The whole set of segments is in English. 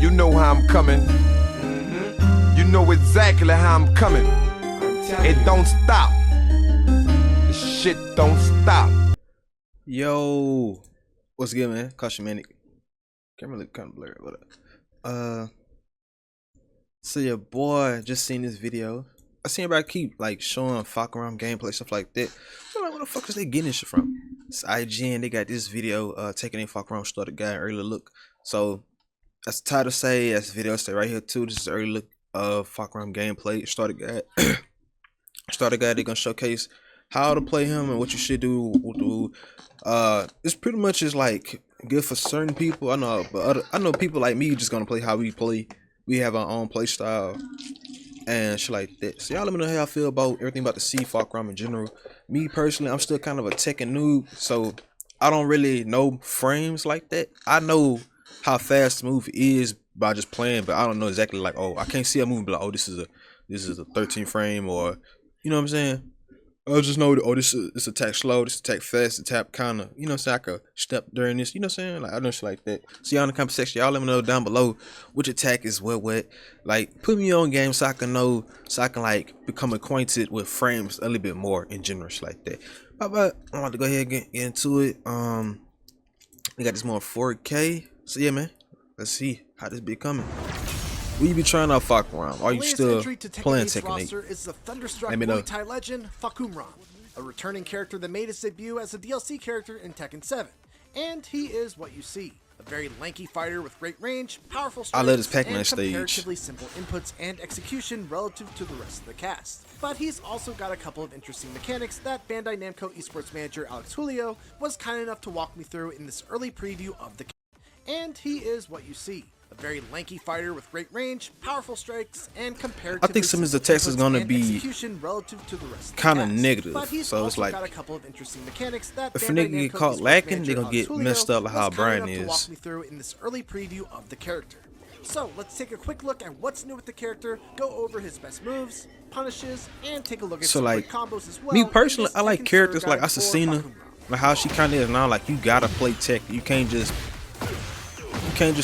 You know how I'm coming. You know exactly how I'm coming. It don't stop. The shit don't stop. Yo, what's good, man? Caution Manic. Camera look kind of blurry. What up? So your boy just seen this video. I seen everybody keep like showing Fahkumram gameplay, stuff like that. So like, where the fuck is they getting this shit from? It's IGN. They got this video taking in Fahkumram Starter Guide Early Look. So that's the title say. That's the video say right here too. This is early look of Fahkumram gameplay Starter Guide. Starter Guide. They're gonna showcase how to play him and what you should do. It's pretty much is like good for certain people. I know, but I know people like me just gonna play how we play. We have our own play style and shit like that. So y'all let me know how I feel about everything about the Fahkumram in general. Me personally, I'm still kind of a Tekken noob, so I don't really know frames like that. I know how fast the move is by just playing, but I don't know exactly like, oh, I can't see a move like, oh, this is a 13 frame, or you know what I'm saying? I just know, oh, this attack slow, this attack fast, this attack kind of, you know what I'm saying, I could step during this, you know what I'm saying? Like, I know shit like that. So y'all in the comment section, y'all let me know down below which attack is what. Like, put me on game so I can know, so I can, like, become acquainted with frames a little bit more in general, shit like that. But I'm about to go ahead and get into it. We got this more 4K. So yeah, man, let's see how this be coming. Will you be trying out Fahkumram? Are you still playing Tekken 8? Is the thunderstruck Let me know. Muay Thai legend Fahkumram, a returning character that made his debut as a DLC character in Tekken 7. And he is what you see. A very lanky fighter with great range, powerful strength, I love this Pac-Man stage. Comparatively simple inputs and execution relative to the rest of the cast. But he's also got a couple of interesting mechanics that Bandai Namco esports manager Alex Julio was kind enough to walk me through in this early preview of the. And he is what you see. A very lanky fighter with great range, powerful strikes, and comparatively. I think some of the text is gonna be relative to the rest kind of negative, so it's like got a couple of interesting mechanics that if a nigga get caught lacking, they gonna get messed up like how Brian is. Walk me through in this early preview of the character. So let's take a quick look at what's new with the character, go over his best moves, punishes, and take a look at some like combos as well. Me personally, I like characters like Azucena, like how she kind of is now. Like you gotta play Tekken. You can't just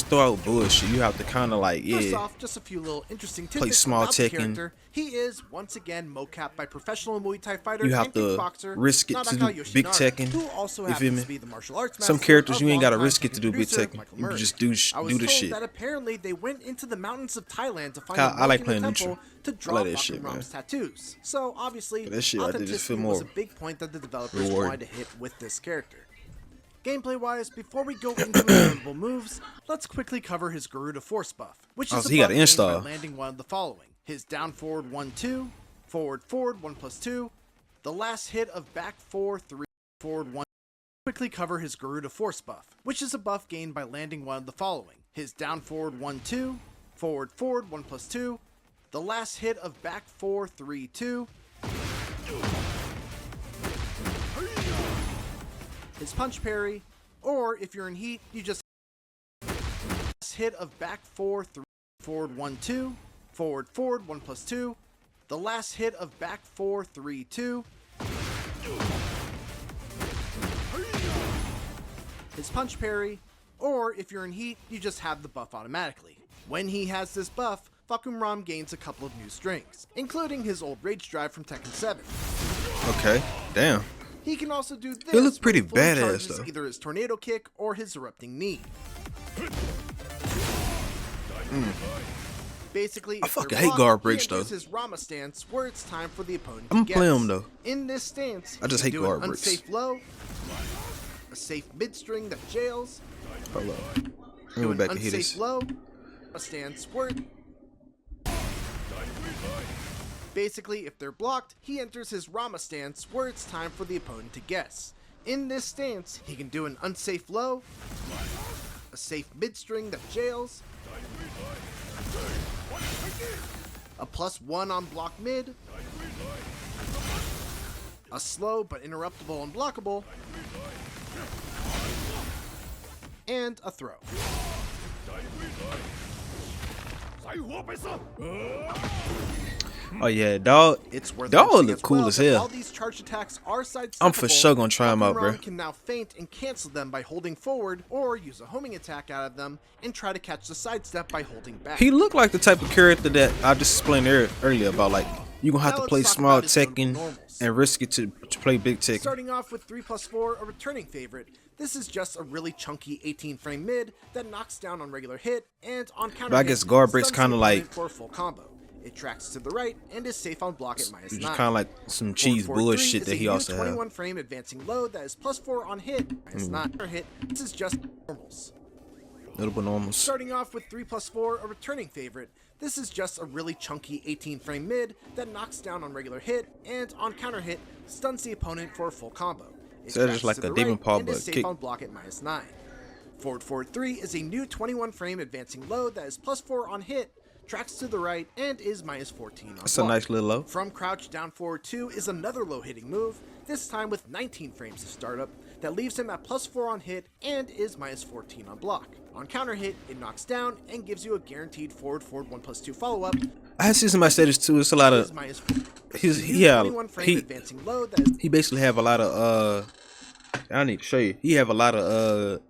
throw out bullshit. You have to kind of like, First off, just a few little interesting tidbits play small about the Tekken. character. He is once again mocapped by professional Muay Thai fighter You have and to kickboxer risk it to do big Tekken. Who also You feel happens me? to be the martial arts Some master characters of you ain't gotta longtime risk it to do big producer Tekken. Michael You can Murray. just do I was the told shit. that apparently they went into the mountains of Thailand to find I like a playing temple neutral. to I draw like that shit, man. Fahkumram's tattoos. So obviously, That shit I did just feel authenticity more was a big point that the developers rewarding. wanted to hit with this character. Gameplay-wise, before we go into his notable moves, let's quickly cover his Garuda Force buff, which is so a he buff got an gained install. by landing one of the following: his down forward 1-2, forward 1+2, the last hit of back 4-3, forward 1. Quickly cover his Garuda Force buff, which is a buff gained by landing one of the following: his down forward 1-2, forward 1+2, the last hit of back 4-3-2. His punch parry, or if you're in heat, you just hit of back 4-3, forward 1-2, forward 1+2, the last hit of back 4-3-2. His punch parry, or if you're in heat, you just have the buff automatically. When he has this buff, Fahkumram gains a couple of new strings, including his old rage drive from Tekken 7. Okay, damn. He can also do this. He looks pretty when he fully badass, charges though. Either his tornado kick or his erupting knee. Basically, I if they're fucking hate blocked, guard he breaks, though. enters his Rama stance where it's time for the opponent I'm to gonna play guess. him, though. In this stance, I just he hate can do guard an breaks. unsafe low, a safe mid string that jails, Hold on. do Let me an back and hit unsafe this. low, a stance where basically, if they're blocked, he enters his Rama stance where it's time for the opponent to guess. In this stance, he can do an unsafe low, a safe mid string that jails, a +1 on block mid, a slow but interruptible unblockable, and a throw. Oh yeah, dog. It's worth Dog mentioning look as cool well as that hell. while these charged attacks are sidesteppable, I'm for sure gonna try 'em out, bro. Fahkumram can now feint and cancel them by holding forward, or use a homing attack out of them and try to catch the sidestep by holding back. He looked like the type of character that I just explained earlier about, like, you gonna have Now to play let's talk small about his notable Tekken normals. and risk it to play big Tekken. Starting off with 3+4, a returning favorite. This is just a really chunky 18-frame mid that knocks down on regular hit and on counter. But I guess guard break's kind of like for a full combo. It tracks to the right and is safe on block at -9. just kind of like some cheese bullshit that he also has. 21-frame advancing load that is +4 on hit, -9 hit. This is just normals. Notable normals. Starting off with 3+4, a returning favorite. This is just a really chunky 18-frame mid that knocks down on regular hit and on counter hit stuns the opponent for a full combo. It So that's just tracks like to a the demon right paw, and but is safe kick. on block at -9. Forward 3 is a new 21-frame advancing load that is +4 on hit, tracks to the right, and is -14 on That's a block. nice little low. From crouch down forward 2 is another low hitting move, this time with 19 frames of startup, that leaves him at +4 on hit and is -14 on block. On counter hit, it knocks down and gives you a guaranteed forward 1+2 follow up. I had seen somebody say this too. It's a lot of he basically have a lot of I need to show you. He have a lot of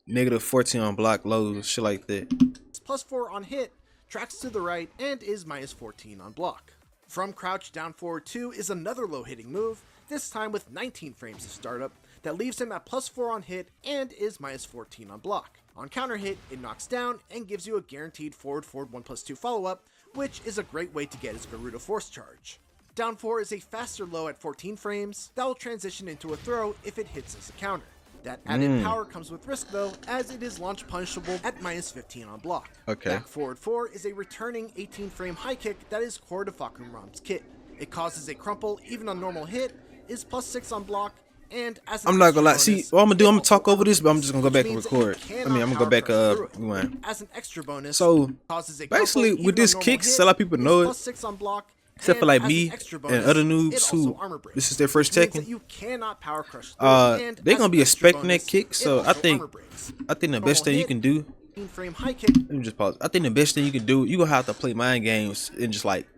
-14 on block lows, shit like that. It's +4 on hit, tracks to the right, and is -14 on block. From crouch down forward 2 is another low hitting move, this time with 19 frames of startup, that leaves him at +4 on hit and is -14 on block. On counter hit, it knocks down and gives you a guaranteed forward 1+2 follow up, which is a great way to get his Garuda force charge. Down 4 is a faster low at 14 frames that will transition into a throw if it hits as a counter. That added power comes with risk though, as it is launch punishable at -15 on block. Okay. Back forward 4 is a returning 18-frame high kick that is core to Fahkumram's kit. It causes a crumple even on normal hit, is +6 on block, and as an I'm not gonna lie. extra See, bonus, what I'm gonna do, I'm gonna it also talk over this, but I'm just gonna go which back and means that record. you I mean, I'm gonna go back rewind. As an extra bonus, So causes a basically, crumple with even this on normal kicks, hit, a lot of people know is it, +6 on block, except for and like as me an extra and bonus, other it noobs also who armor breaks, this is their first which means that Tekken. you cannot power crush through, and They as gonna an be extra expecting that bonus, kick. it So I also think armor breaks. the best thing you can do. 18-frame high kick. Let me just pause. I think the best thing you can do, you gonna have to play mind games and just like,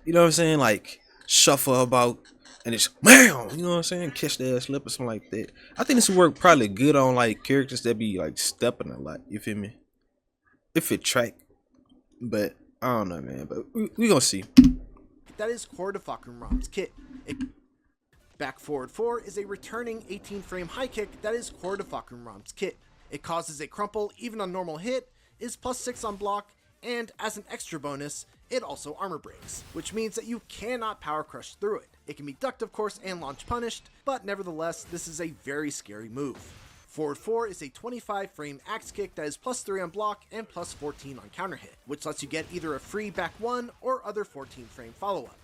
you know what I'm saying, like shuffle about and it's bam, you know what I'm saying, catch that slip or something like that. I think this would work probably good on like characters that be like stepping a lot. You feel me? If it track, but I don't know, man. But we gonna see. That is core to Fahkumram's kit. Back forward 4 is a returning 18-frame high kick that is core to Fahkumram's kit. It causes a crumple even on normal hit, is +6 on block, and as an extra bonus, it also armor breaks, which means that you cannot power crush through it. It can be ducked of course and launch punished, but nevertheless this is a very scary move. Forward 4 is a 25-frame axe kick that is +3 on block and +14 on counter hit, which lets you get either a free back 1 or other 14-frame follow-up.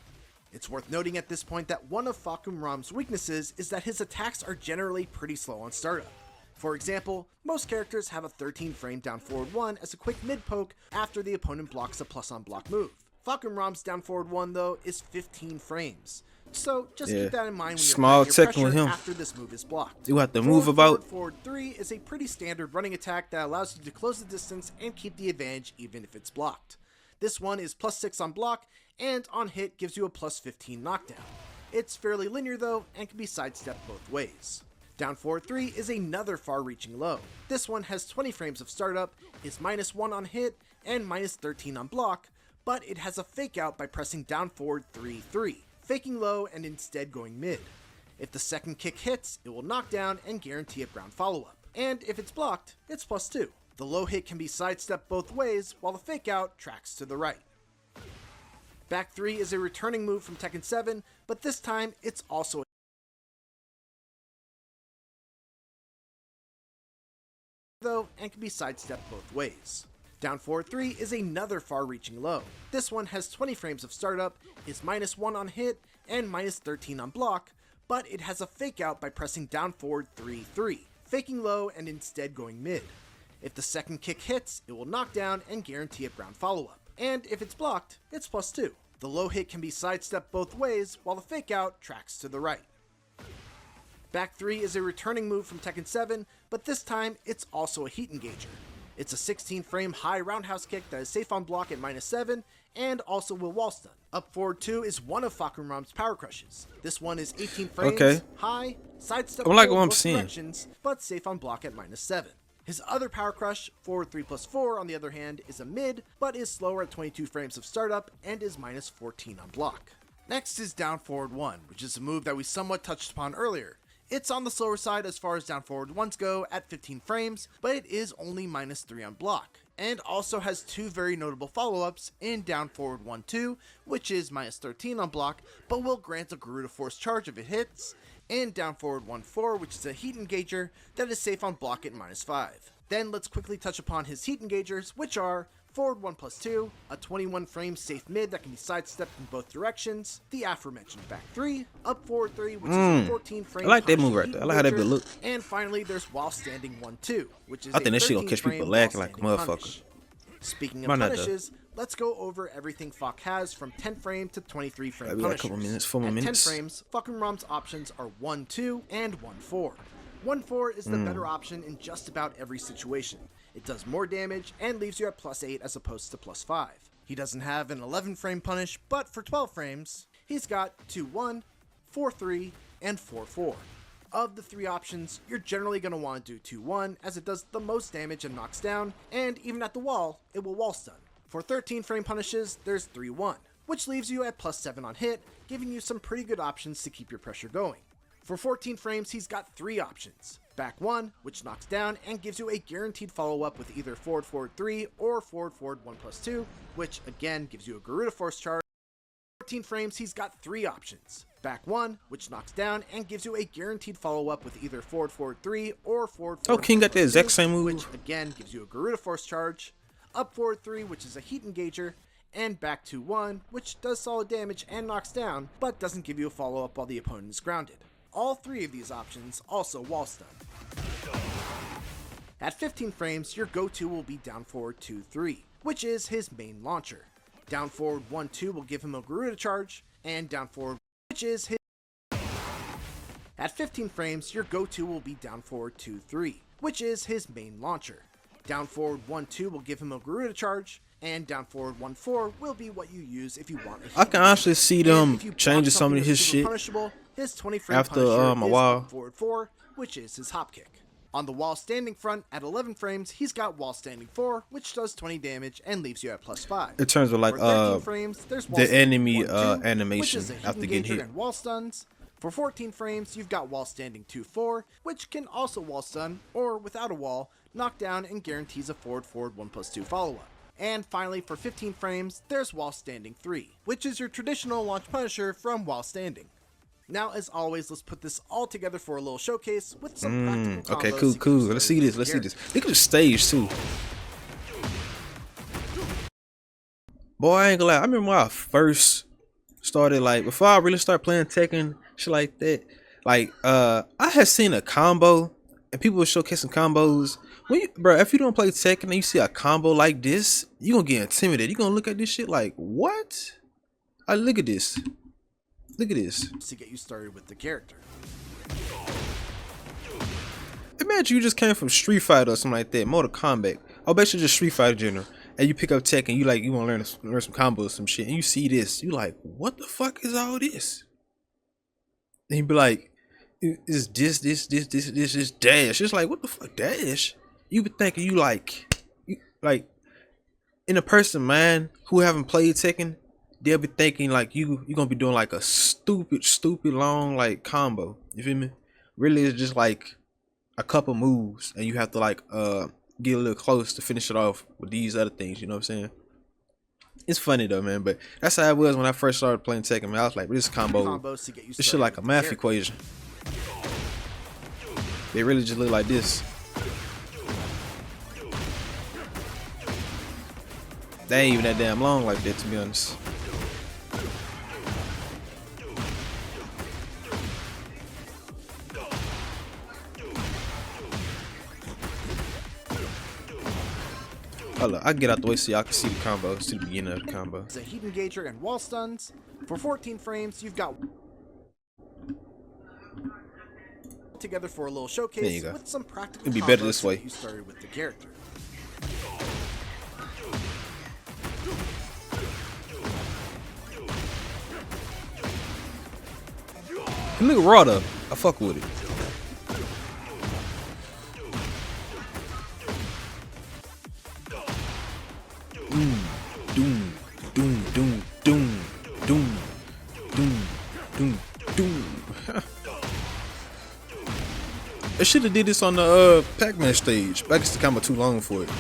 It's worth noting at this point that one of Fahkumram's weaknesses is that his attacks are generally pretty slow on startup. For example, most characters have a 13-frame down forward 1 as a quick mid poke after the opponent blocks a plus on block move. Fahkumram's down forward 1 though is 15 frames. So just keep that in mind when you're small applying your Tekken with pressure him. after this move is blocked. You have to move about. Forward 3 is a pretty standard running attack that allows you to close the distance and keep the advantage even if it's blocked. This one is +6 on block and on hit gives you a +15 knockdown. It's fairly linear though and can be sidestepped both ways. Down forward 3 is another far-reaching low. This one has 20 frames of startup, is -1 on hit, and -13 on block, but it has a fake out by pressing down forward 3-3, faking low and instead going mid. If the second kick hits, it will knock down and guarantee a ground follow-up. And if it's blocked, it's +2. The low hit can be sidestepped both ways, while the fake out tracks to the right. Back 3 is a returning move from Tekken 7, but this time it's also though and can be sidestepped both ways. Down forward 3 is another far-reaching low. This one has 20 frames of startup, is -1 on hit, and -13 on block, but it has a fake out by pressing down forward 3-3, faking low and instead going mid. If the second kick hits, it will knock down and guarantee a ground follow-up. And if it's blocked, it's +2. The low hit can be sidestepped both ways, while the fake out tracks to the right. Back 3 is a returning move from Tekken 7, but this time it's also a heat engager. It's a 16 frame high roundhouse kick that is safe on block at -7 and also will wall stun. Up forward 2 is one of Fahkumram's power crushes. This one is 18 frames, high, sidestep I like hold what I'm both seeing. directions, but safe on block at -7. His other power crush, forward 3+4 on the other hand, is a mid, but is slower at 22 frames of startup and is -14 on block. Next is down forward 1, which is a move that we somewhat touched upon earlier. It's on the slower side as far as down forward 1s go at 15 frames, but it is only -3 on block, and also has two very notable follow-ups in down forward 1-2, which is -13 on block, but will grant a Garuda Force charge if it hits, and down forward 1-4, which is a heat engager that is safe on block at -5. Then let's quickly touch upon his heat engagers, which are forward 1+2, a 21 frame safe mid that can be sidestepped in both directions, the aforementioned back 3, up forward 3, which is a 14 frame. I like that move right there. I like how that bit look. And finally, there's while standing 1-2, which is I think that shit gonna catch people lagging like a motherfucker. Speaking of punishes, let's go over everything Fahk has from 10 frame to 23 frame Maybe like a couple minutes, 4 more minutes. 10 frames, Fahkumram's options are 1-2 and 1-4. 1-4 is the better option in just about every situation. It does more damage and leaves you at +8 as opposed to +5. He doesn't have an 11 frame punish, but for 12 frames, he's got 2-1, 4-3, and 4-4. Of the three options, you're generally going to want to do 2-1 as it does the most damage and knocks down, and even at the wall, it will wall stun. For 13 frame punishes, there's 3-1, which leaves you at +7 on hit, giving you some pretty good options to keep your pressure going. For 14 frames, he's got 3 options. Back 1, which knocks down and gives you a guaranteed follow-up with either forward forward 3 or forward forward 1+2, which again gives you a Garuda Force charge. 14 frames, he's got 3 options. Back 1, which knocks down and gives you a guaranteed follow-up with either forward forward 3 or forward forward. Oh, King got the exact same move, which again gives you a Garuda Force charge. Up forward 3, which is a heat engager, and back 2-1, which does solid damage and knocks down, but doesn't give you a follow-up while the opponent is grounded. All 3 of these options also wall stun. At 15 frames, your go-to will be down forward 2-3, which is his main launcher. Down forward 1-2 will give him a Garuda charge, and down forward, which is his. At 15 frames, your go-to will be down forward 2-3, which is his main launcher. Down forward 1-2 will give him a Garuda charge, and down forward 1-4 will be what you use if you want a heat. I can honestly see them changing some of his shit his 20 frame after punisher a is while. up forward 4, which is his hop kick. On the wall standing front at 11 frames, he's got wall standing 4, which does 20 damage and leaves you at +5. In terms of like For 13 frames, there's wall the standing enemy 1-2, animation which is a heat after getting engager hit. and wall stuns. For 14 frames, you've got wall standing 2-4, which can also wall stun, or without a wall, knock down and guarantees a forward forward 1+2 follow-up. And finally, for 15 frames, there's wall standing 3, which is your traditional launch punisher from wall standing. Now, as always, let's put this all together for a little showcase with some practical combos. Okay, cool. Let's see this. Look at the stage too. Boy, I ain't gonna lie. I remember when I first started, like before I really started playing Tekken, shit like that. Like, I had seen a combo, and people were showcasing combos. Bro, if you don't play Tekken and you see a combo like this, you gonna get intimidated. You gonna look at this shit like, what? Look at this. Look at this. To get you started with the character. Imagine you just came from Street Fighter or something like that, Mortal Kombat. Or basically just Street Fighter general. And you pick up Tekken, you want to learn some combos, some shit, and you see this, you like, what the fuck is all this? And you be like, is this dash? It's like, what the fuck, dash? You be thinking you like in a person mind who haven't played Tekken, they'll be thinking like you gonna be doing like a stupid long like combo. You feel me? Really, it's just like a couple moves, and you have to like get a little close to finish it off with these other things. You know what I'm saying? It's funny though, man. But that's how it was when I first started playing Tekken. Man, I was like, this combo, this shit like a math equation. They really just look like this. They ain't even that damn long like that, to be honest. Hold up, I can get out the way so y'all can see the combo, see the beginning of the combo. It's a heat engager and wall stuns. For 14 frames, you've got together for a little showcase with some practical It'd be better this way. You started with the character. nigga raw though. I fuck with it. Doom, doom, doom, doom, doom, doom, doom, doom. They should have did this on the Pac-Man stage, but I guess the camera too long for it.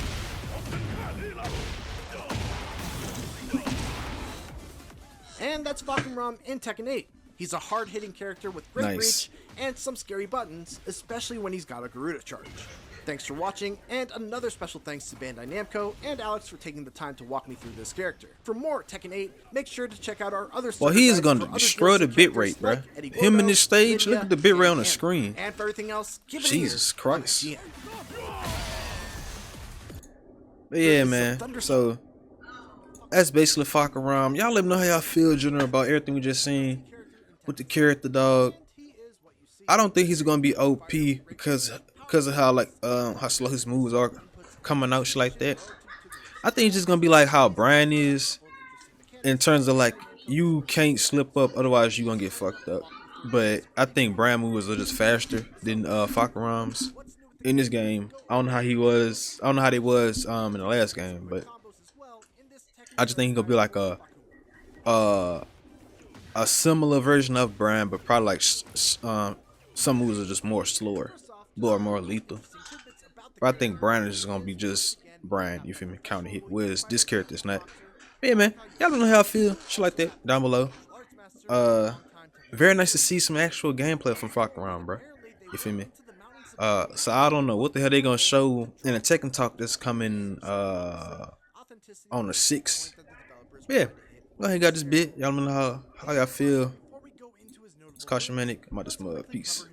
And that's Fahkumram in Tekken 8. He's a hard-hitting character with great reach and some scary buttons, especially when he's got a Garuda charge. Thanks for watching, and another special thanks to Bandai Namco and Alex for taking the time to walk me through this character. For more Tekken 8, make sure to check out our other Well, he is going to destroy the bitrate, bruh. Him in this stage, look at the bitrate on the screen. And for everything else, give it Jesus Christ. a But yeah, man. So that's basically Fahkumram. Y'all let me know how y'all feel general about everything we just seen with the character, dog. I don't think he's gonna be OP because of how slow his moves are coming out, shit like that. I think he's just gonna be like how Brian is in terms of like you can't slip up, otherwise you gonna get fucked up. But I think Brian moves are just faster than Fahkumram's in this game. I don't know how he was. I don't know how they was in the last game, but I just think he's gonna be like a similar version of Brian, but probably like some moves are just more slower, more lethal. But I think Brian is just gonna be just Brian, you feel me? Counter hit. Whereas this character is not. But yeah, man, y'all don't know how I feel. Shit like that down below. Very nice to see some actual gameplay from Fahkumram, bro. You feel me? So I don't know what the hell they gonna show in a Tekken talk that's coming on the 6th. Yeah, go ahead, got this bit. Y'all know how y'all feel. It's Manic. I'm out this mug. Peace.